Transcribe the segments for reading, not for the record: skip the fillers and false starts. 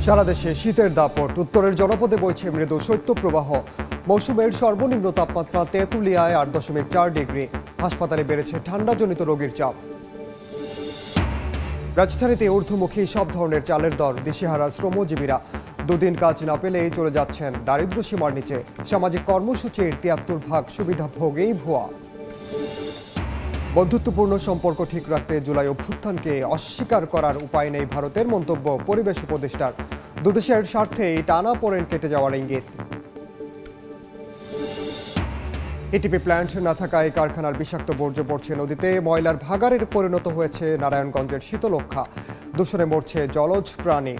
সারা দেশে শীতের দাপট, উত্তরের জনপদে বইছে মৃদু শৈত্যপ্রবাহ। মৌসুমের সর্বনিম্ন তাপমাত্রা তেঁতুলিয়ায় ৮.৪ ডিগ্রি। হাসপাতালে বেড়েছে ঠান্ডাজনিত রোগীর চাপ। রাজধানীতে ঊর্ধ্বমুখী সব ধরনের চালের দর। দিশেহারা শ্রমজীবীরা দুদিন কাজ না পেলেই চলে যাচ্ছেন দারিদ্র্য সীমার নিচে। সামাজিক কর্মসূচির ৭৩% সুবিধাভোগেই ভুয়া। বন্ধুত্বপূর্ণ সম্পর্ক ঠিক রাখতে জুলাই অভ্যুত্থানকে অস্বীকার করার উপায় নেই ভারতের, মন্তব্য পরিবেশ উপদেষ্টার। দুদেশের স্বার্থেই টানাপোড়েন কেটে যাওয়ার ইঙ্গিত। এটিপি প্ল্যান্ট না থাকায় কারখানার বিষাক্ত বর্জ্য পড়ছে নদীতে। ময়লার ভাগাড়ের পরিণত হয়েছে নারায়ণগঞ্জের শীতলক্ষা। দূষণে মরছে জলজ প্রাণী।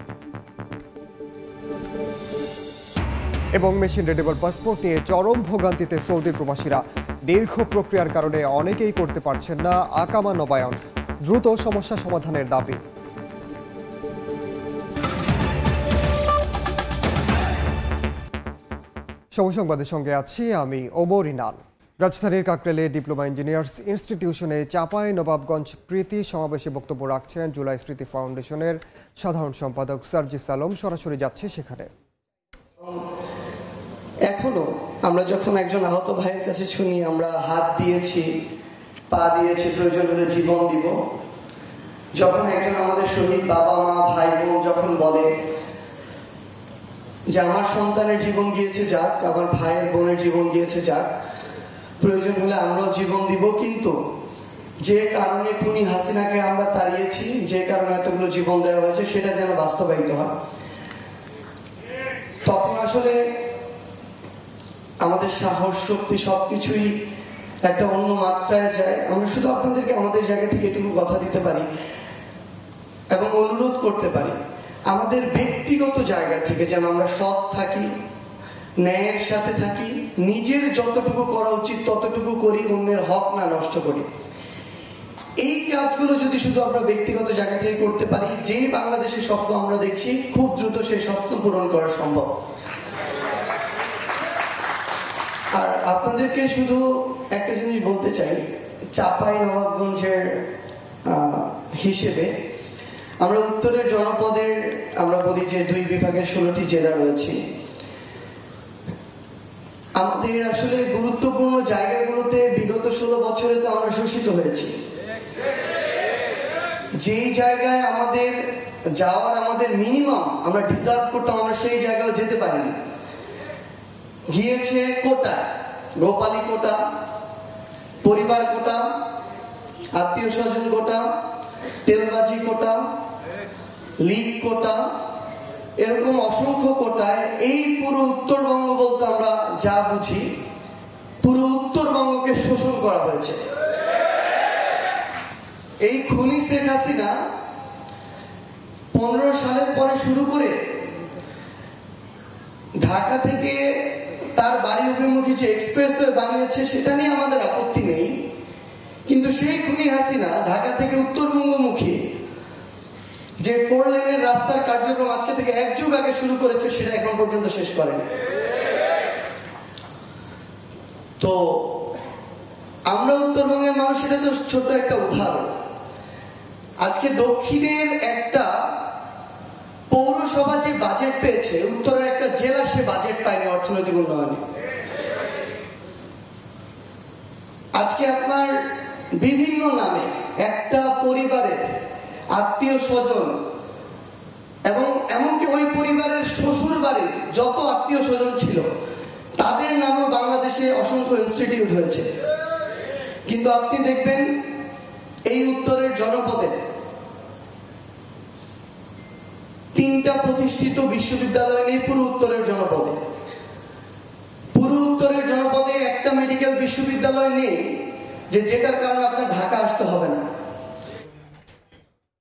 এবং মেশিন রিডেবল পাসপোর্ট নিয়ে চরম ভোগান্তিতে সৌদির প্রবাসীরা। দীর্ঘ প্রক্রিয়ার কারণে অনেকেই করতে পারছেন না আকামা নবায়ন। দ্রুত সমস্যা সমাধানের দাবি। সময় সংবাদের সঙ্গে আছি আমি ওমর ইনান। রাজধানীর কাকরাইলে ডিপ্লোমা ইঞ্জিনিয়ার্স ইনস্টিটিউশনে চাঁপাইনবাবগঞ্জ প্রীতি সমাবেশে বক্তব্য রাখছেন জুলাই স্মৃতি ফাউন্ডেশনের সাধারণ সম্পাদক সার্জিস আলম। সরাসরি যাচ্ছে সেখানে। এখনো আমরা যখন একজন আহত ভাইয়ের কাছে শুনি আমরা হাত দিয়েছি, পা দিয়েছি, প্রয়োজন হলে জীবন দিব। যখন একজন আমাদের শহীদ বাবা মা ভাই বোন যখন বলে যে আমার সন্তানের জীবন গিয়েছে যাক, আমার ভাইয়ের বোনের জীবন গিয়েছে যাক, প্রয়োজন হলে আমরাও জীবন দিব, কিন্তু যে কারণে খুনি হাসিনাকে আমরা তাড়িয়েছি, যে কারণে এতগুলো জীবন দেওয়া হয়েছে, সেটা যেন বাস্তবায়িত হয়। তখন আসলে আমাদের সাহস শক্তি সবকিছুই একটা অন্য মাত্রায় যায়। আমরা শুধু আপনাদেরকে আমাদের জায়গা থেকে এটুকু কথা দিতে পারি এবং অনুরোধ করতে পারি, আমাদের ব্যক্তিগত জায়গা থেকে যেন আমরা সৎ থাকি, ন্যায়ের সাথে থাকি, নিজের যতটুকু করা উচিত ততটুকু করি, অন্যের হক না নষ্ট করি। এই কাজগুলো যদি শুধু আমরা ব্যক্তিগত জায়গা থেকে করতে পারি, যে বাংলাদেশের স্বপ্ন আমরা দেখছি, খুব দ্রুত সেই স্বপ্ন পূরণ করা সম্ভব। আর আপনাদেরকে শুধু একটা জিনিস বলতে চাই, চাঁপাইনবাবগঞ্জের হিসেবে আমরা উত্তরের জনপদের, আমরা বলি যে 2 বিভাগের 16টি জেলা রয়েছে। আমাদের আসলে গুরুত্বপূর্ণ জায়গাগুলোতে বিগত 16 বছরে তো আমরা শোষিত হয়েছি। যেই জায়গায় আমাদের যাওয়ার আমাদের মিনিমাম আমরা ডিজার্ভ করতাম, আমরা সেই জায়গায় যেতে পারিনি। গিয়েছে কোটা, গোপালী কোটা, পরিবার কোটা, আত্মীয় স্বজন কোটা, তেলবাজি কোটা, লীগ কোটা, এরকম অসংখ্য কোটায় এই পুরো উত্তরবঙ্গ বলতে আমরা যা বুঝি, পুরো উত্তরবঙ্গকে শোষণ করা হয়েছে। এই খুনি শেখ হাসিনা 15 সালের পরে শুরু করে ঢাকা থেকে তার বাড়ি অভিমুখী যে এক্সপ্রেসওয়ে বানিয়েছে, সেটা নিয়ে আমাদের আপত্তি নেই, কিন্তু সেই খুনি হাসিনা ঢাকা থেকে উত্তরবঙ্গমুখী যে 4 লেনের রাস্তার কার্যক্রম আজকে থেকে 1 যুগ আগে শুরু করেছে, সেটা এখন পর্যন্ত শেষ করেনি। তো আমরা উত্তরবঙ্গের মানুষ, এটা তো ছোট একটা উদাহরণ। আজকে দক্ষিণের একটা পৌরসভা যে বাজেট পেয়েছে, উত্তরের একটা জেলা সে বাজেট পায়নি অর্থনৈতিক উন্নয়নে। আজকে আপনার বিভিন্ন নামে একটা পরিবারের আত্মীয় স্বজন এবং এমনকি ওই পরিবারের শ্বশুর বাড়ির যত আত্মীয় স্বজন ছিল, তাদের নামে বাংলাদেশে অসংখ্য ইনস্টিটিউট হয়েছে। কিন্তু আপনি দেখবেন এই উত্তরের জনপদে 3টা প্রতিষ্ঠিত বিশ্ববিদ্যালয় নেই পুরো উত্তরের জনপদে। পুরো উত্তরের জনপদে একটা মেডিকেল বিশ্ববিদ্যালয় নেই, যেটার কারণে আপনার ঢাকা আসতে হবে না।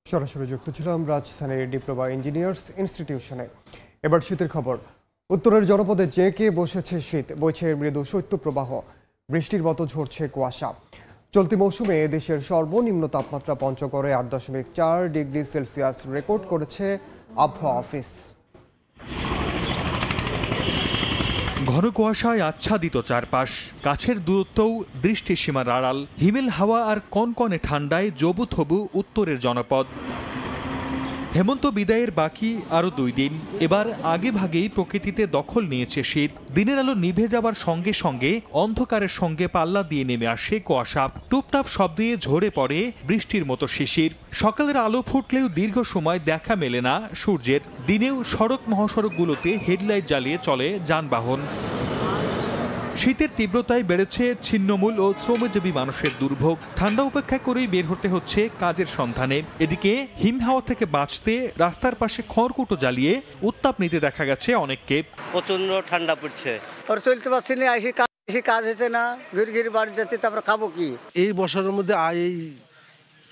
সরাসরি যুক্ত ছিলাম রাজধানীর ডিপ্লোমা ইঞ্জিনিয়ার্স ইনস্টিটিউশনে। এবার শীতের খবর। উত্তরের জনপদে জেঁকে বসেছে শীত, বইছে মৃদু শৈত্যপ্রবাহ, বৃষ্টির মতো ঝরছে কুয়াশা। চলতি মৌসুমে দেশের সর্বনিম্ন তাপমাত্রা পঞ্চগড়ে 8.4 ডিগ্রি সেলসিয়াস রেকর্ড করেছে আবহাওয়া অফিস। ঘন কুয়াশায় আচ্ছাদিত চারপাশ, কাছের দূরত্বও দৃষ্টিসীমার আড়াল। হিমেল হাওয়া আর কনকনে ঠান্ডায় জবুথবু উত্তরের জনপদ। হেমন্ত বিদায়ের বাকি আরও 2 দিন। এবার আগে ভাগেই প্রকৃতিতে দখল নিয়েছে শীত। দিনের আলো নিভে যাবার সঙ্গে সঙ্গে অন্ধকারের সঙ্গে পাল্লা দিয়ে নেমে আসে কুয়াশা। টুপটাপ শব্দে ঝরে পড়ে বৃষ্টির মতো শিশির। সকালের আলো ফুটলেও দীর্ঘ সময় দেখা মেলে না সূর্যের। দিনেও সড়ক মহাসড়কগুলোতে হেডলাইট জ্বালিয়ে চলে যানবাহন। শীতের তীব্রতায় বেড়েছে ছিন্নমূল ও শ্রমজীবী মানুষের দুর্ভোগ। ঠান্ডা উপেক্ষা করেই বের হতে হচ্ছে কাজের সন্ধানে। এদিকে হিমহাওয়া থেকে বাঁচতে রাস্তার পাশে খড়কুটো জ্বালিয়ে উত্তাপ নিতে দেখা গেছে অনেককে। প্রচন্ড ঠান্ডা পড়ছে, আর চলতে পারছি না, কাজ হচ্ছে না, ঘুরে বাড়ি যাচ্ছে, তারপর খাবো কি? এই বছরের মধ্যে এই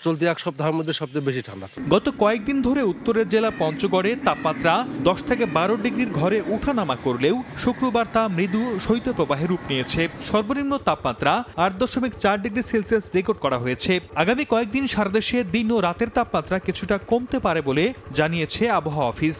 চলতি 1 সপ্তাহের মধ্যে সবচেয়ে বেশি ঠান্ডা। গত কয়েকদিন ধরে উত্তরের জেলা পঞ্চগড়ে তাপমাত্রা 10 থেকে 12 ডিগ্রির ঘরে ওঠানামা করলেও শুক্রবার তা মৃদু শৈত্যপ্রবাহে রূপ নিয়েছে। সর্বনিম্ন তাপমাত্রা 8.4 ডিগ্রি সেলসিয়াস রেকর্ড করা হয়েছে। আগামী কয়েকদিন সারা দেশে দিন ও রাতের তাপমাত্রা কিছুটা কমতে পারে বলে জানিয়েছে আবহাওয়া অফিস।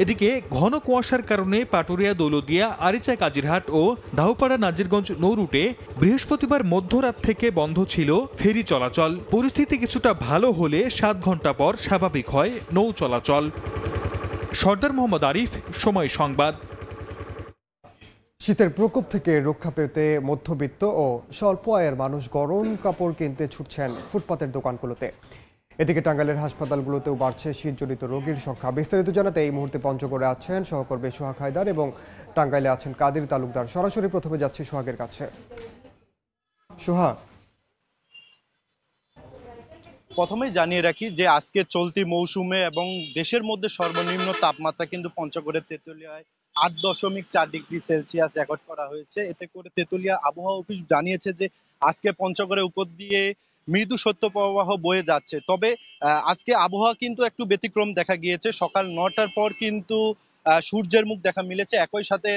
এদিকে ঘন কুয়াশার কারণে পাটুরিয়া, দৌলতদিয়া, আরিচা, কাজিরহাট ও দাউপাড়া নাজিরগঞ্জ নৌ রুটে বৃহস্পতিবার মধ্যরাত থেকে বন্ধ ছিল ফেরি চলাচল। পরিস্থিতি কিছুটা ভালো হলে 7 ঘন্টা পর স্বাভাবিক হয় নৌ চলাচল। সর্দার মোহাম্মদ আরিফ, সময় সংবাদ। শীতের প্রকোপ থেকে রক্ষা পেতে মধ্যবিত্ত ও স্বল্প আয়ের মানুষ গরম কাপড় কিনতে ছুটছেন ফুটপাতের দোকানগুলোতে। এদিকে টাঙ্গাইলের হাসপাতালগুলোতেও বাড়ছে শীতজনিত রোগীর সংখ্যা। বিস্তারিত জানাতে এই মুহূর্তে পঞ্চগড়ে আছেন সহকর্মী সোহাগ হায়দার এবং টাঙ্গাইলে আছেন কাদের তালুকদার। সরাসরি প্রথমে যাচ্ছি সোহাগের কাছে। সোহাগ, প্রথমেই জানিয়ে রাখি যে আজকে চলতি মৌসুমে এবং দেশের মধ্যে সর্বনিম্ন তাপমাত্রা কিন্তু পঞ্চগড়ের তেঁতুলিয়ায় 8.4 ডিগ্রি সেলসিয়াস রেকর্ড করা হয়েছে। এতে করে তেঁতুলিয়া আবহাওয়া অফিস জানিয়েছে যে আজকে পঞ্চগড়ের উপর দিয়ে মৃদু শৈত্যপ্রবাহ বয়ে যাচ্ছে। তবে আজকে আবহাওয়া কিন্তু একটু ব্যতিক্রম দেখা গিয়েছে। সকাল 9টার পর কিন্তু সূর্যের মুখ দেখা মিলেছে। একই সাথে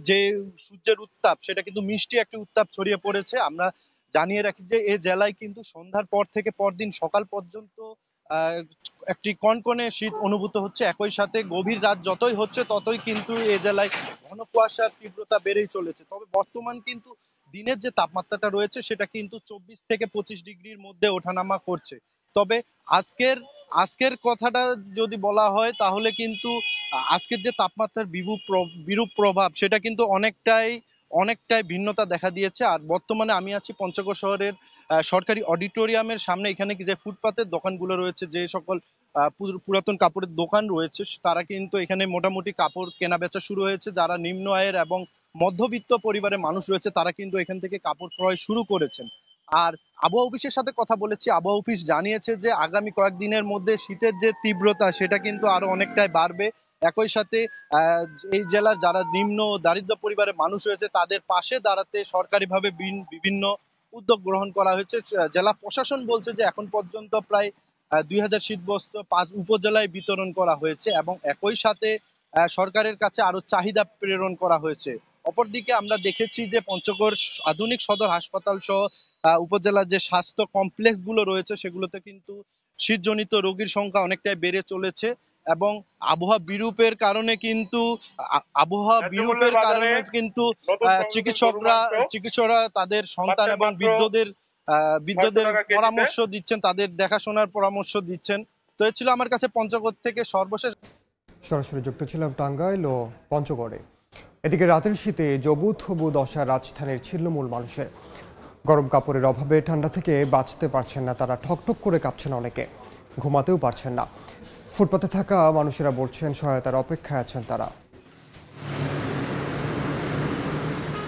যে সূর্যের উত্তাপ সেটা কিন্তু মিষ্টি একটি উত্তাপ ছড়িয়ে পড়েছে। আমরা জানিয়ে রাখি যে এই জেলায় কিন্তু সন্ধ্যার পর থেকে পরদিন সকাল পর্যন্ত একটি কনকনে শীত অনুভূত হচ্ছে। একই সাথে গভীর রাত যতই হচ্ছে ততই কিন্তু এই জেলায় ঘন কুয়াশার তীব্রতা বেড়েই চলেছে। তবে বর্তমান কিন্তু দিনের যে তাপমাত্রাটা রয়েছে সেটা কিন্তু 24 থেকে 25 ডিগ্রির মধ্যে ওঠানামা করছে। তবে আজকের কথাটা যদি বলা হয় তাহলে কিন্তু আজকের যে তাপমাত্রার বিরূপ প্রভাব সেটা কিন্তু অনেকটাই ভিন্নতা দেখা দিয়েছে। আর বর্তমানে আমি আছি পঞ্চগড় শহরের সরকারি অডিটোরিয়ামের সামনে। এখানে যে ফুটপাতের দোকানগুলো রয়েছে, যে সকল পুরাতন কাপড়ের দোকান রয়েছে, তারা কিন্তু এখানে মোটামুটি কাপড় কেনা বেচা শুরু হয়েছে। যারা নিম্ন আয়ের এবং মধ্যবিত্ত পরিবারের মানুষ রয়েছে তারা কিন্তু এখান থেকে কাপড় ক্রয় শুরু করেছেন। আর আবহাওয়া অফিসের সাথে কথা বলেছি, আবহাওয়া অফিস জানিয়েছে যে আগামী কয়েকদিনের মধ্যে শীতের যে তীব্রতা সেটা কিন্তু আরো অনেকটাই বাড়বে। একই সাথে এই জেলার যারা নিম্ন দারিদ্র পরিবারের মানুষ রয়েছে তাদের পাশে দাঁড়াতে সরকারিভাবে বিভিন্ন উদ্যোগ গ্রহণ করা হয়েছে। জেলা প্রশাসন বলছে যে এখন পর্যন্ত প্রায় 2000 শীতবস্ত্র 5 উপজেলায় বিতরণ করা হয়েছে এবং একই সাথে সরকারের কাছে আরো চাহিদা প্রেরণ করা হয়েছে। অপরদিকে আমরা দেখেছি যে পঞ্চগড় আধুনিক সদর হাসপাতাল সহ উপজেলার যে স্বাস্থ্য কমপ্লেক্স গুলো রয়েছে সেগুলোতে কিন্তু শীতজনিত রোগীর সংখ্যা অনেকটাই বেড়ে চলেছে এবং আবহাওয়া বিরূপের কারণে কিন্তু চিকিৎসকরা তাদের সন্তান এবং বৃদ্ধদের পরামর্শ দিচ্ছেন, তাদের দেখাশোনার পরামর্শ দিচ্ছেন। তো এ ছিল আমার কাছে পঞ্চগড় থেকে সর্বশেষ। সরাসরি যুক্ত ছিলাম টাঙ্গাইল ও পঞ্চগড়ে। এদিকে রাতের শীতে জবুথ হবু দশা রাজধানীর ছিন্নমূল মানুষের। গরম কাপড়ের অভাবে ঠান্ডা থেকে বাঁচতে পারছেন না তারা, ঠকঠক করে কাঁপছেন অনেকে, ঘুমাতেও পারছেন না। ফুটপাতে থাকা মানুষেরা বলছেন সহায়তার অপেক্ষায় আছেন তারা।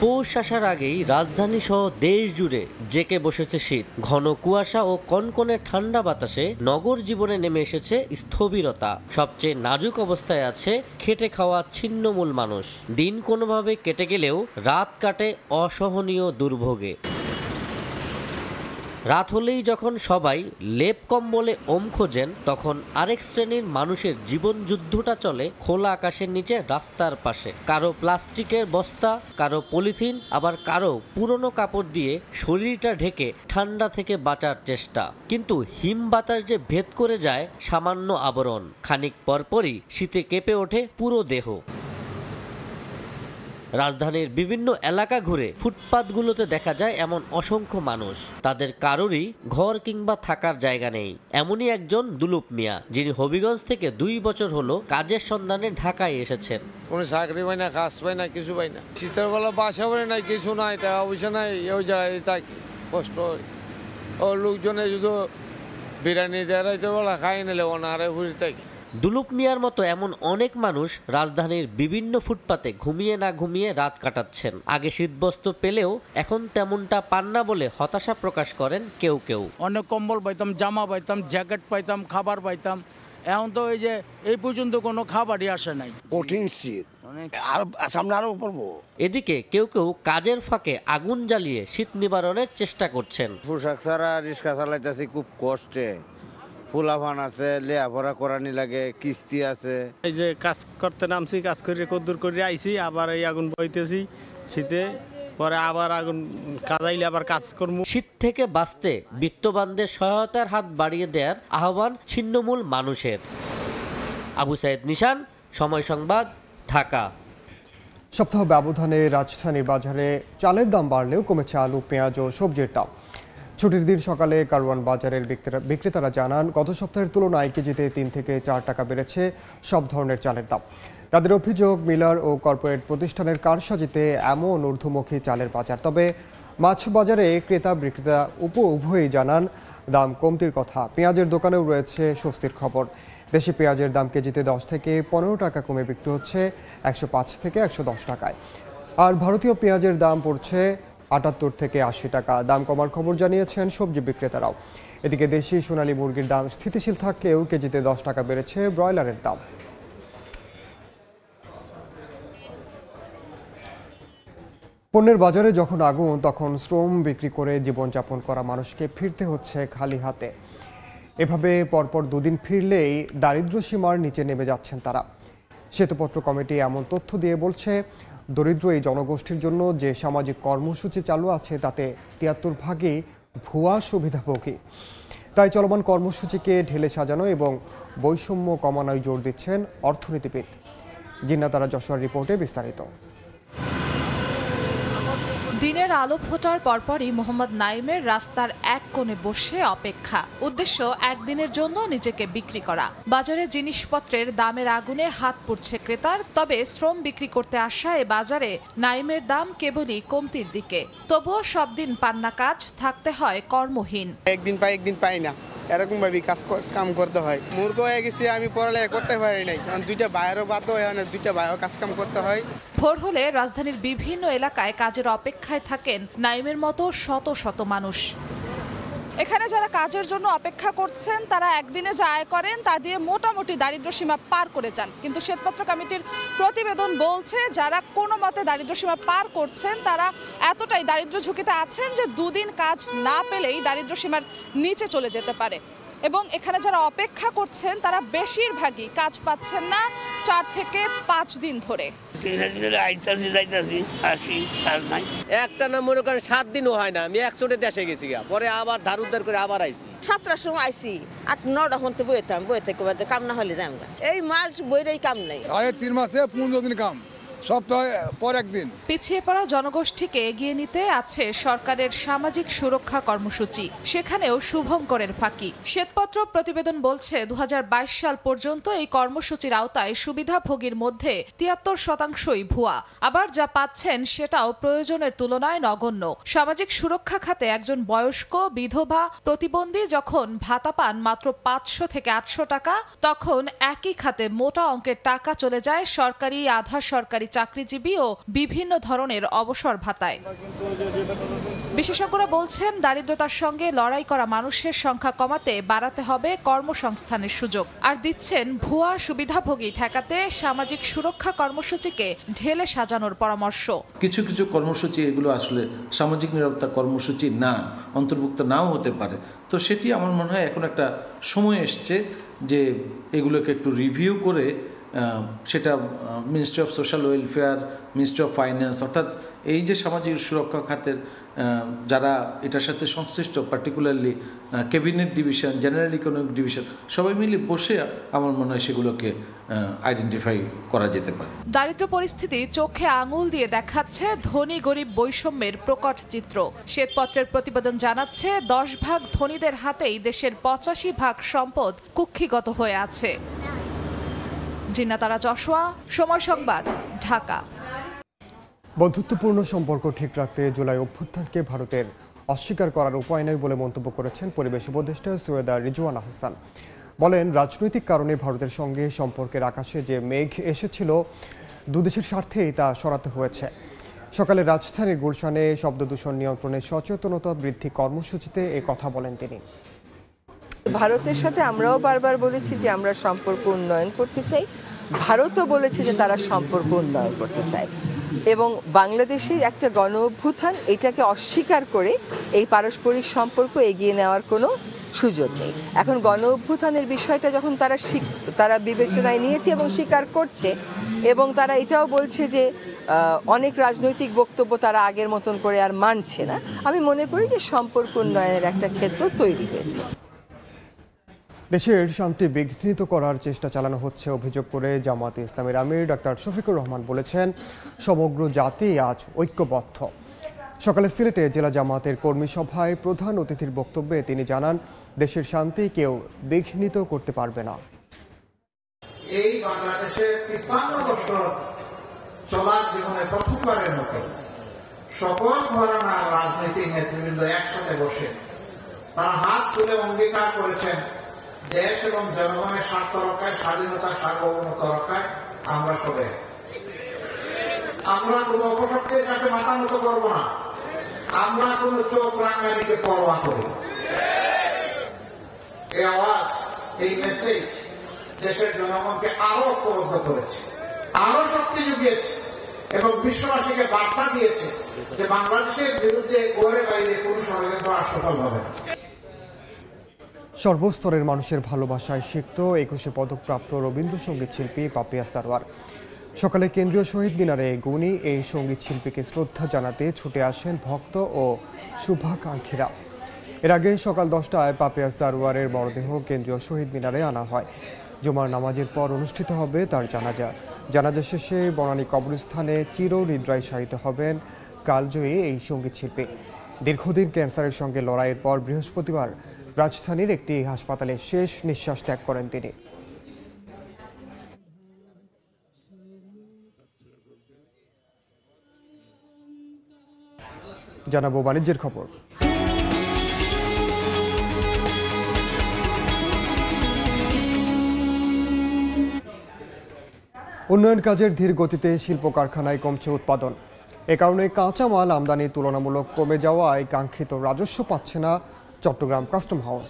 পৌষ আসার আগেই রাজধানী সহ দেশ জুড়ে জেঁকে বসেছে শীত। ঘন কুয়াশা ও কনকনে ঠান্ডা বাতাসে নগর জীবনে নেমে এসেছে স্থবিরতা। সবচেয়ে নাজুক অবস্থায় আছে খেটে খাওয়া ছিন্নমূল মানুষ। দিন কোনোভাবে কেটে গেলেও রাত কাটে অসহনীয় দুর্ভোগে। রাত হলেই যখন সবাই লেপ কম্বলে খোঁজেন তখন আরেক শ্রেণীর মানুষের জীবন যুদ্ধটা চলে খোলা আকাশের নিচে রাস্তার পাশে। কারো প্লাস্টিকের বস্তা, কারো পলিথিন, আবার কারো পুরনো কাপড় দিয়ে শরীরটা ঢেকে ঠান্ডা থেকে বাঁচার চেষ্টা। কিন্তু হিম বাতাস যে ভেদ করে যায় সামান্য আবরণ, খানিক পরপরই শীতে কেঁপে ওঠে পুরো দেহ। রাজধানীর বিভিন্ন এলাকা ঘুরে ফুটপাতগুলোতে দেখা যায় এমন অসংখ্য মানুষ। তাদের কারোরই ঘর কিংবা থাকার জায়গা নেই। এমনই একজন দুলুপ মিয়া, যিনি হবিগঞ্জ থেকে 2 বছর হলো কাজের সন্ধানে ঢাকায় এসেছেন। কোনো চাকরি পাই না, কাজ পাই না, কিছু পাই না। শীতের বেলা বাসা বাড়ি নাই, কিছু নাই, টাকা পয়সা নাই, ওই জায়গায় থাকি, কষ্ট হয়। ও লোকজনে যদি বিরিয়ানি দেওয়াইতে বলা খাই নিলে অনারে ঘুরে থাকি। দুলুপ মিয়ার মতো এমন অনেক মানুষ রাজধানীর বিভিন্ন ফুটপাতে ঘুমিয়ে না ঘুমিয়ে রাত কাটাচ্ছেন। আগে শীতবস্ত্র পেলেও এখন তেমনটা পান না বলে হতাশা প্রকাশ করেন কেউ কেউ। অনেক কম্বল পাইতাম, জামা পাইতাম, জ্যাকেট পাইতাম, খাবার পাইতাম। এখন তো এই যে এই পর্যন্ত কোনো খাবারই আসে নাই। কঠিন শীত, আর সামনে আরো পড়বো। এদিকে কেউ কেউ কাজের ফাঁকে আগুন জ্বালিয়ে শীত নিবারণের চেষ্টা করছেন। পোশাক ছাড়া রিক্সা চালাইতেছি খুব কষ্টে। ফুলাফান আছে, লেয়াপড়া করানি লাগে, কিস্তি আছে। এই যে কাজ করতে নামছি, কাজ করে কদ্দুর করে আইছি, আবার এই আগুন বইতেছি শীতে, পরে আবার আগুন কাজাইলে আবার কাজ করবো। শীত থেকে বাঁচতে বিত্তবানদের সহায়তার হাত বাড়িয়ে দেওয়ার আহ্বান ছিন্নমূল মানুষের। আবু সাইদ নিশান, সময় সংবাদ, ঢাকা। সপ্তাহ ব্যবধানে রাজধানীর বাজারে চালের দাম বাড়লেও কমেছে আলু, পেঁয়াজ ও সবজির দাম। ছুটির দিন সকালে কারওয়ান বাজারের বিক্রেতারা জানান, গত সপ্তাহের তুলনায় কেজিতে 3 থেকে 4 টাকা বেড়েছে সব ধরনের চালের দাম। তাদের অভিযোগ, মিলার ও কর্পোরেট প্রতিষ্ঠানের কারসাজিতে এমন ঊর্ধ্বমুখী চালের বাজার। তবে মাছ বাজারে ক্রেতা বিক্রেতা উভয়ই জানান দাম কমতির কথা। পেঁয়াজের দোকানেও রয়েছে স্বস্তির খবর। দেশি পেঁয়াজের দাম কেজিতে 10 থেকে 15 টাকা কমে বিক্রি হচ্ছে 105 থেকে 110 টাকায়। আর ভারতীয় পেঁয়াজের দাম পড়ছে 78 থেকে 80 টাকা। দাম কমার খবর জানিয়েছেন সবজি বিক্রেতারাও। এদিকে দেশি সোনালী মুরগির দাম স্থিতিশীল থাকলেও কেজিতে 10 টাকা বেড়েছে ব্রয়লারের দাম। পণ্যের বাজারে যখন আগুন, তখন শ্রম বিক্রি করে জীবনযাপন করা মানুষকে ফিরতে হচ্ছে খালি হাতে। এভাবে পরপর 2 দিন ফিরলেই দারিদ্র্য সীমার নিচে নেমে যাচ্ছেন তারা। শ্বেতপত্র কমিটি এমন তথ্য দিয়ে বলছে, দরিদ্র এই জনগোষ্ঠীর জন্য যে সামাজিক কর্মসূচি চালু আছে তাতে 73% ভুয়া সুবিধাভোগী। তাই চলমান কর্মসূচিকে ঢেলে সাজানো এবং বৈষম্য কমানোয় জোর দিচ্ছেন অর্থনীতিবিদ। জিন্নাতারা যশোয়ার রিপোর্টে বিস্তারিত। দিনের আলো ফোটার পরপরই মোহাম্মদ নাইমের রাস্তার এক কোণে বসে অপেক্ষা। উদ্দেশ্য একদিনের জন্য নিজেকে বিক্রি করা। বাজারে জিনিসপত্রের দামের আগুনে হাত পুড়ছে ক্রেতার। তবে শ্রম বিক্রি করতে আসা এ বাজারে নাইমের দাম কেবলই কমতির দিকে। তবুও সব দিন পান্না কাজ, থাকতে হয় কর্মহীন। একদিন পাই, একদিন পাই না, এরকম ভাবে কাম করতে হয়। মূর্খ হয়ে গেছি, আমি পড়ালেখা করতে পারি নাই, কারণ 2টা ভাইয়েরও বাধ্য হয় না, 2টা ভাইও কাজ কাম করতে হয়। ভোর হলে রাজধানীর বিভিন্ন এলাকায় কাজের অপেক্ষায় থাকেন নাইমের মতো শত শত মানুষ। এখানে যারা কাজের জন্য অপেক্ষা করছেন তারা একদিনে যা আয় করেন তা দিয়ে মোটামুটি দারিদ্র্য সীমা পার করে যান। কিন্তু শ্বেতপত্র কমিটির প্রতিবেদন বলছে, যারা কোনো মতে দারিদ্র্য সীমা পার করছেন তারা এতটাই দারিদ্র্য ঝুঁকিতে আছেন যে 2 দিন কাজ না পেলেই দারিদ্র্য সীমার নিচে চলে যেতে পারে। এবং এখানে যারা অপেক্ষা করছেন তারা বেশিরভাগই কাজ পাচ্ছেন না 4 থেকে 5 দিন ধরে। একটা না মনে করেন 7 দিনও হয় না, আমি 100 দেশে গেছি, পরে আবার ধার উদ্ধার করে আবার আইছি। 7টার সময় আইছি, 8-9টা ঘন্টা বইতাম, বই থেকে কাম না হলে যাই। এই মাস বইরেই কাম নাই। 3.5 মাসে 15 দিন কাম, সপ্তাহে পর একদিন। পিছিয়ে পড়া জনগোষ্ঠীকে এগিয়ে নিতে আছে সরকারের সামাজিক সুরক্ষা কর্মসূচি, সেখানেও শুভঙ্করের ফাঁকি। শ্বেতপত্র প্রতিবেদন বলছে 2022 সাল পর্যন্ত এই কর্মসূচির আওতায় সুবিধাভোগীর মধ্যে 73%ই ভুয়া। আবার যা পাচ্ছেন সেটাও প্রয়োজনের তুলনায় নগণ্য। সামাজিক সুরক্ষা খাতে একজন বয়স্ক, বিধবা, প্রতিবন্ধী যখন ভাতা পান মাত্র 500 থেকে 800 টাকা, তখন একই খাতে মোটা অঙ্কের টাকা চলে যায় সরকারি, আধা সরকারি, চাকরিজীবী ও বিভিন্ন ধরনের অবসর ভাতায়। বিশেষজ্ঞরা বলছেন, দারিদ্রতার সঙ্গে লড়াই করা মানুষের সংখ্যা কমাতে বাড়াতে হবে কর্মসংস্থানের সুযোগ। আর দিচ্ছেন ভুয়া সুবিধাভোগী ঠেকাতে সামাজিক সুরক্ষা কর্মসূচিকে ঢেলে সাজানোর পরামর্শ। কিছু কিছু কর্মসূচি এগুলো আসলে সামাজিক নিরাপত্তা কর্মসূচি না, অন্তর্ভুক্ত নাও হতে পারে। তো সেটি আমার মনে হয় এখন একটা সময় এসছে যে এগুলোকে একটু রিভিউ করে সেটা ministry of social welfare, ministry of finance, অর্থাৎ এই যে সামাজিক সুরক্ষা খাতের যারা এটার সাথে সংশ্লিষ্ট, particularly cabinet division, general economic division, সবাই মিলে বসে আমার মনে হয় সেগুলোকে আইডেন্টিফাই করা যেতে পারে। দারিদ্র পরিস্থিতি চোখে আঙুল দিয়ে দেখাচ্ছে ধনী গরিব বৈষম্যের প্রকট চিত্র। শ্বেতপত্রের প্রতিবেদন জানাচ্ছে 10 ভাগ ধনীদের হাতেই দেশের 85 ভাগ সম্পদ কুক্ষিগত হয়ে আছে। জিন্নাতারা যশোয়া, সময় সংবাদ, ঢাকা। বন্ধুত্বপূর্ণ সম্পর্ক ঠিক রাখতে জুলাই অভ্যুত্থানকে ভারতের অস্বীকার করার উপায় নেই বলে মন্তব্য করেছেন পরিবেশ উপদেষ্টা সৈয়দা রিজওয়ানা হাসান। বলেন, রাজনৈতিক কারণে ভারতের সঙ্গে সম্পর্কের আকাশে যে মেঘ এসেছিল, দুদেশের স্বার্থেই তা সরাতে হয়েছে। সকালে রাজধানীর গুলশানে শব্দদূষণ নিয়ন্ত্রণে সচেতনতা বৃদ্ধি কর্মসূচিতে এ কথা বলেন তিনি। ভারতের সাথে আমরাও বারবার বলেছি যে আমরা সম্পর্ক উন্নয়ন করতে চাই, ভারতও বলেছে যে তারা সম্পর্ক উন্নয়ন করতে চায়, এবং বাংলাদেশের একটা গণ অভ্যুত্থান এটাকে অস্বীকার করে এই পারস্পরিক সম্পর্ক এগিয়ে নেওয়ার কোনো সুযোগ নেই। এখন গণ অভ্যুত্থানের বিষয়টা যখন তারা বিবেচনায় নিয়েছে এবং স্বীকার করছে, এবং তারা এটাও বলছে যে অনেক রাজনৈতিক বক্তব্য তারা আগের মতন করে আর মানছে না, আমি মনে করি যে সম্পর্ক উন্নয়নের একটা ক্ষেত্র তৈরি হয়েছে। দেশের শান্তি বিঘ্নিত করার চেষ্টা চালানো হচ্ছে অভিযোগ করে জামায়াতে ইসলামীর আমির ডাক্তার শফিকুর রহমান বলেছেন, সমগ্র জাতি আজ ঐক্যবদ্ধ। সকালে সিলেটে জেলা জামায়াতের কর্মী সভায় প্রধান অতিথির বক্তব্যে তিনি জানান, দেশের শান্তি কেউ বিঘ্নিত করতে পারবে না। এই বাংলাদেশের ৫৩ বছর চলার জীবনে প্রথমবারের মতো সকল ঘরানার রাজনৈতিক নেতৃবৃন্দ একসাথে বসে তারা হাত তুলে অঙ্গীকার করেছেন, দেশ এবং জনগণের স্বার্থ রক্ষায়, স্বাধীনতা সার্বভৌমত্ব রক্ষায় আমরা সবাই, আমরা কোন অপশক্তির কাছে মাথা নত করব না, আমরা কোন চোখ রাঙানিকে পরোয়া করি। এই আওয়াজ, এই মেসেজ দেশের জনগণকে আরো ঐক্যবদ্ধ করেছে, আরো শক্তি জুগিয়েছে এবং বিশ্ববাসীকে বার্তা দিয়েছে যে বাংলাদেশের বিরুদ্ধে ঘরে বাইরে কোন ষড়যন্ত্র আর সফল হবে না। সর্বস্তরের মানুষের ভালোবাসায় সিক্ত 21শে পদকপ্রাপ্ত রবীন্দ্রসঙ্গীত শিল্পী পাপিয়া সারোয়ার সকালে কেন্দ্রীয় শহীদ মিনারে গুণী এই সঙ্গীত শিল্পীকে শ্রদ্ধা জানাতে ছুটে আসেন ভক্ত ও শুভাকাঙ্ক্ষীরা। এর আগে সকাল 10টায় পাপিয়া সারোয়ারের মরদেহ কেন্দ্রীয় শহীদ মিনারে আনা হয়। জুমার নামাজের পর অনুষ্ঠিত হবে তার জানাজা। জানাজা শেষে বনানী কবরস্থানে চিরনিদ্রায় শায়িত হবেন কালজয়ী এই সঙ্গীত শিল্পী। দীর্ঘদিন ক্যান্সারের সঙ্গে লড়াইয়ের পর বৃহস্পতিবার রাজধানীর একটি হাসপাতালে শেষ নিঃশ্বাস ত্যাগ করেন তিনি। জানাবো বাণিজ্যের খবর। উন্নয়ন কাজের ধীর গতিতে শিল্প কারখানায় কমছে উৎপাদন। এ কারণে কাঁচামাল আমদানি তুলনামূলক কমে যাওয়ায় কাঙ্ক্ষিত রাজস্ব পাচ্ছে না চট্টগ্রাম কাস্টম হাউস।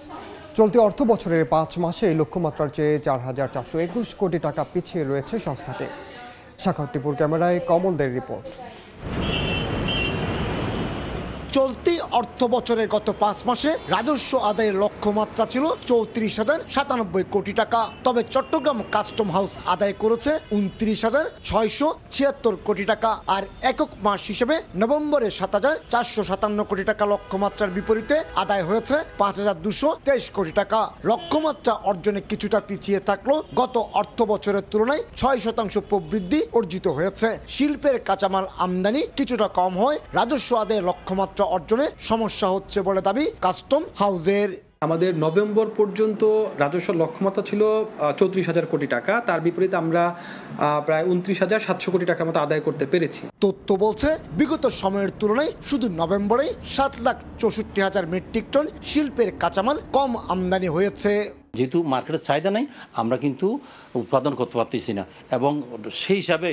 চলতি অর্থ বছরের 5 মাসে লক্ষ্যমাত্রার চেয়ে 4,421 কোটি টাকা পিছিয়ে রয়েছে সংস্থাটি। শাখাউদ্দিপুর ক্যামেরায় কমলদের রিপোর্ট। চলতি অর্থ বছরের গত 5 মাসে রাজস্ব আদায়ের লক্ষ্যমাত্রা ছিল 34,097 কোটি টাকা। তবে চট্টগ্রাম কাস্টম হাউস আদায় করেছে 29,676 কোটি টাকা। আর একক মাস হিসেবে নভেম্বরে 7,457 কোটি টাকা লক্ষ্যমাত্রার বিপরীতে আদায় হয়েছে 5,223 কোটি টাকা। লক্ষ্যমাত্রা অর্জনে কিছুটা পিছিয়ে থাকলেও গত অর্থ বছরের তুলনায় 6% প্রবৃদ্ধি অর্জিত হয়েছে। শিল্পের কাঁচামাল আমদানি কিছুটা কম হয় রাজস্ব আদায়ের লক্ষ্যমাত্রা অর্জনে সমস্যা হচ্ছে বলে দাবি কাস্টম হাউসের। আমাদের নভেম্বর পর্যন্ত রাজস্ব লক্ষ্যমাত্রা ছিল 34,000 কোটি টাকা, তার বিপরীতে আমরা প্রায় 29,700 কোটি টাকার মতো আদায় করতে পেরেছি। তথ্য বলছে বিগত সময়ের তুলনায় শুধু নভেম্বরেই 7,64,000 মেট্রিক টন শিল্পের কাঁচামাল কম আমদানি হয়েছে। যেহেতু মার্কেটের চাহিদা নেই, আমরা কিন্তু উৎপাদন করতে পারতেছি না, এবং সেই হিসাবে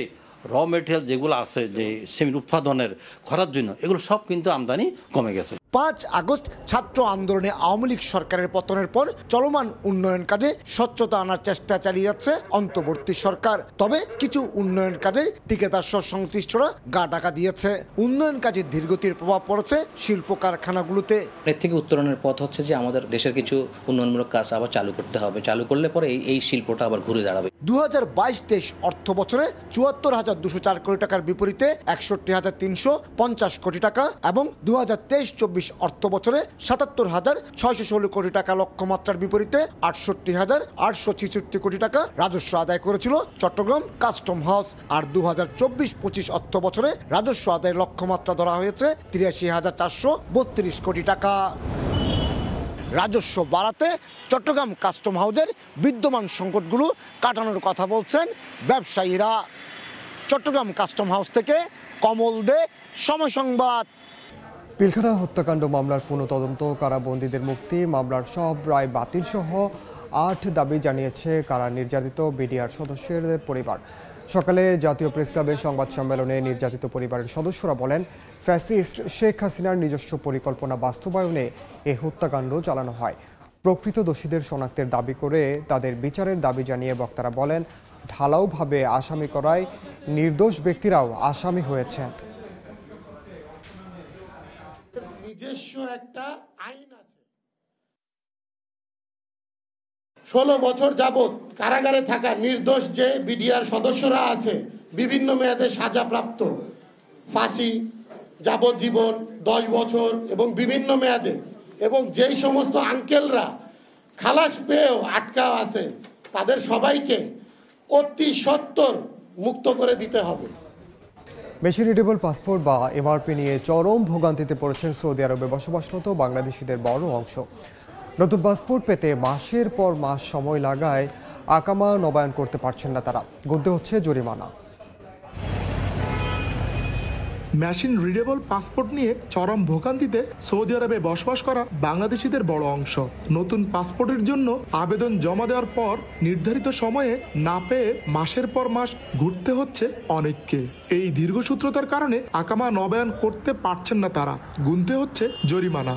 র মেটেরিয়াল যেগুলো আছে যে সেমি উৎপাদনের করার জন্য এগুলো সব কিন্তু আমদানি কমে গেছে। 5 আগস্ট ছাত্র আন্দোলনে আওয়ামী লীগ সরকারের পতনের পর চলমান উন্নয়ন কাজে স্বচ্ছতা আনার চেষ্টা চালিয়ে যাচ্ছে অন্তর্বর্তী সরকার। তবে কিছু উন্নয়ন কাজে ঠিকাদার সংশ্লিষ্টরা গা ঢাকা দিয়েছে। উন্নয়ন কাজের ধীরগতির প্রভাব পড়েছে শিল্প কারখানাগুলোতে। এর থেকে উত্তরণের পথ হচ্ছে যে আমাদের দেশের কিছু উন্নয়নমূলক কাজ আবার চালু করতে হবে। চালু করলে পরে এই শিল্পটা আবার ঘুরে দাঁড়াবে। 2022-23 অর্থ বছরে 74,204 কোটি টাকার বিপরীতে 61,350 কোটি টাকা এবং 2023-24 অর্থ বছরে 77,616 কোটি টাকা লক্ষ্যমাত্রার বিপরীতে 68,866 কোটি টাকা রাজস্ব আদায় করেছিল চট্টগ্রাম কাস্টম হাউস। আর 2024-25 অর্থ বছরে রাজস্ব আদায়ের লক্ষ্যমাত্রা ধরা হয়েছে 83,432 কোটি টাকা। রাজস্ব বাড়াতে চট্টগ্রাম কাস্টম হাউসের বিদ্যমান সংকটগুলো কাটানোর কথা বলছেন ব্যবসায়ীরা। চট্টগ্রাম কাস্টম হাউস থেকে কমল দে, সময় সংবাদ। পিলখানা হত্যাকাণ্ড মামলার পুনঃতদন্ত, কারাবন্দীদের মুক্তি, মামলার সব রায় বাতিল সহ 8 দাবি জানিয়েছে কারা নির্যাতিত বিডিআর সদস্যের পরিবার। সকালে জাতীয় প্রেস ক্লাবের সংবাদ সম্মেলনে নির্যাতিত পরিবারের সদস্যরা বলেন, ফ্যাসিস্ট শেখ হাসিনার নিজস্ব পরিকল্পনা বাস্তবায়নে এই হত্যাকাণ্ড চালানো হয়। প্রকৃত দোষীদের শনাক্তের দাবি করে তাদের বিচারের দাবি জানিয়ে বক্তারা বলেন, ঢালাওভাবে আসামি করায় নির্দোষ ব্যক্তিরাও আসামি হয়েছেন। নিজস্ব একটা আইন আছে। 16 বছর যাবৎ কারাগারে থাকা নির্দোষ যে বিডিআর সদস্যরা আছে, বিভিন্ন মেয়াদে সাজাপ্রাপ্ত, ফাঁসি, যাবজ্জীবন, 10 বছর এবং বিভিন্ন মেয়াদে, এবং যেই সমস্ত আঙ্কেলরা খালাস পেয়েও আটকা আছে, তাদের সবাইকে অতি সত্বর মুক্ত করে দিতে হবে। মেশিন রিডেবল পাসপোর্ট বা এমআরপি নিয়ে চরম ভোগান্তিতে পড়েছেন সৌদি আরবে বসবাসরত বাংলাদেশিদের বড় অংশ। নতুন পাসপোর্ট পেতে মাসের পর মাস সময় লাগায় আকামা নবায়ন করতে পারছেন না তারা, গুনতে হচ্ছে জরিমানা। মেশিন রিডেবল পাসপোর্ট নিয়ে চরম ভোগান্তিতে সৌদি আরবে বসবাস করা বাংলাদেশিদের বড় অংশ। নতুন পাসপোর্টের জন্য আবেদন জমা দেওয়ার পর নির্ধারিত সময়ে না পেয়ে মাসের পর মাস ঘুরতে হচ্ছে অনেককে। এই দীর্ঘসূত্রতার কারণে আকামা নবায়ন করতে পারছেন না তারা, গুনতে হচ্ছে জরিমানা।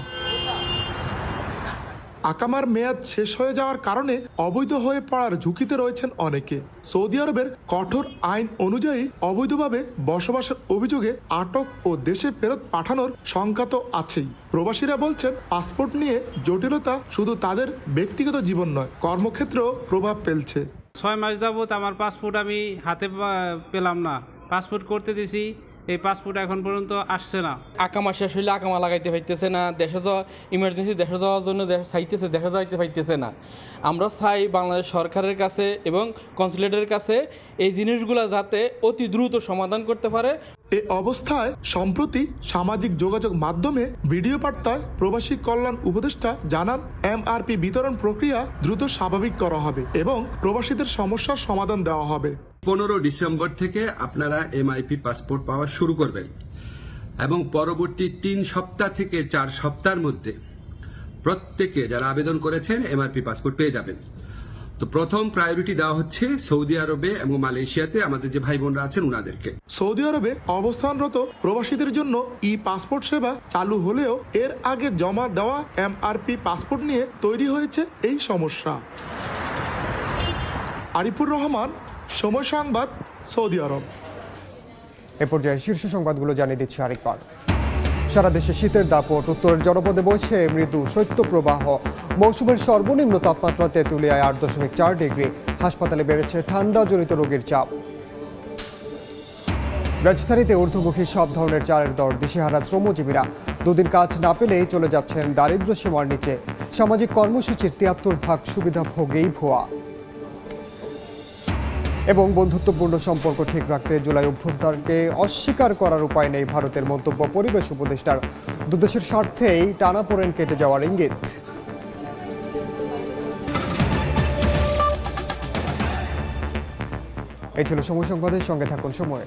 আকামার মেয়াদ শেষ হয়ে যাওয়ার কারণে অবৈধ হয়ে পড়ার ঝুঁকিতে রয়েছেন অনেকে। সৌদি আরবের কঠোর আইন অনুযায়ী অবৈধভাবে বসবাসের অভিযোগে আটক ও দেশে ফেরত পাঠানোর শঙ্কা তো আছেই। প্রবাসীরা বলছেন, পাসপোর্ট নিয়ে জটিলতা শুধু তাদের ব্যক্তিগত জীবন নয়, কর্মক্ষেত্রেও প্রভাব ফেলছে। 6 মাস যাবত আমার পাসপোর্ট আমি হাতে পেলাম না, পাসপোর্ট করতে দিছি, এই পাসপোর্ট এখন পর্যন্ত আসছে না। আকামা শেষ হইলে আকামা লাগাইতে পাইতেছে না, দেশে যাওয়া ইমার্জেন্সি দেশে যাওয়ার জন্য চাইতেছে, দেশে যাইতে পাইতেছে না। আমরা চাই বাংলাদেশ সরকারের কাছে এবং কনসুলেটের কাছে এই জিনিসগুলো যাতে অতি দ্রুত সমাধান করতে পারে। এই অবস্থায় সম্প্রতি সামাজিক যোগাযোগ মাধ্যমে ভিডিও বার্তায় প্রবাসী কল্যাণ উপদেষ্টা জানান, এমআরপি বিতরণ প্রক্রিয়া দ্রুত স্বাভাবিক করা হবে এবং প্রবাসীদের সমস্যার সমাধান দেওয়া হবে। 15 ডিসেম্বর থেকে আপনারা এমআইপি পাসপোর্ট পাওয়া শুরু করবেন এবং পরবর্তী 3 সপ্তাহ থেকে 4 সপ্তাহের মধ্যে প্রত্যেকে যারা আবেদন করেছেন এমআরপি পাসপোর্ট পেয়ে যাবেন। তো প্রথম প্রায়োরিটি দেওয়া হচ্ছে সৌদি আরবে এবং মালয়েশিয়াতে আমাদের যে ভাই বোনরা আছেন উনাদেরকে। সৌদি আরবে অবস্থানরত প্রবাসীদের জন্য ই পাসপোর্ট সেবা চালু হলেও এর আগে জমা দেওয়া এমআরপি পাসপোর্ট নিয়ে তৈরি হয়েছে এই সমস্যা। আরিফুর রহমান, সময় সংবাদ, সৌদি আরব। এ পর্যায়ে শীর্ষ সংবাদগুলো জানিয়ে দিচ্ছে আরেকবার। সারা দেশে শীতের দাপট, উত্তরের জনপদে বইছে মৃদু শৈত্যপ্রবাহ। মৌসুমের সর্বনিম্ন তাপমাত্রা তেঁতুলিয়ায় 8.4 ডিগ্রি। হাসপাতালে বেড়েছে ঠান্ডাজনিত রোগীর চাপ। রাজধানীতে ঊর্ধ্বমুখী সব ধরনের চালের দর, দিশেহারা শ্রমজীবীরা। দুদিন কাজ না পেলেই চলে যাচ্ছেন দারিদ্র্য সীমার নিচে। সামাজিক কর্মসূচির 73% সুবিধা ভোগেই ভুয়া। এবং বন্ধুত্বপূর্ণ সম্পর্ক ঠিক রাখতে জুলাই অভ্যুত্থানকে অস্বীকার করার উপায় নেই ভারতের মন্তব্য পরিবেশ উপদেষ্টার। দুদেশের স্বার্থেই টানাপোড়েন কেটে যাওয়ার ইঙ্গিত। এই ছিল সময় সংবাদের, সঙ্গে থাকুন সময়।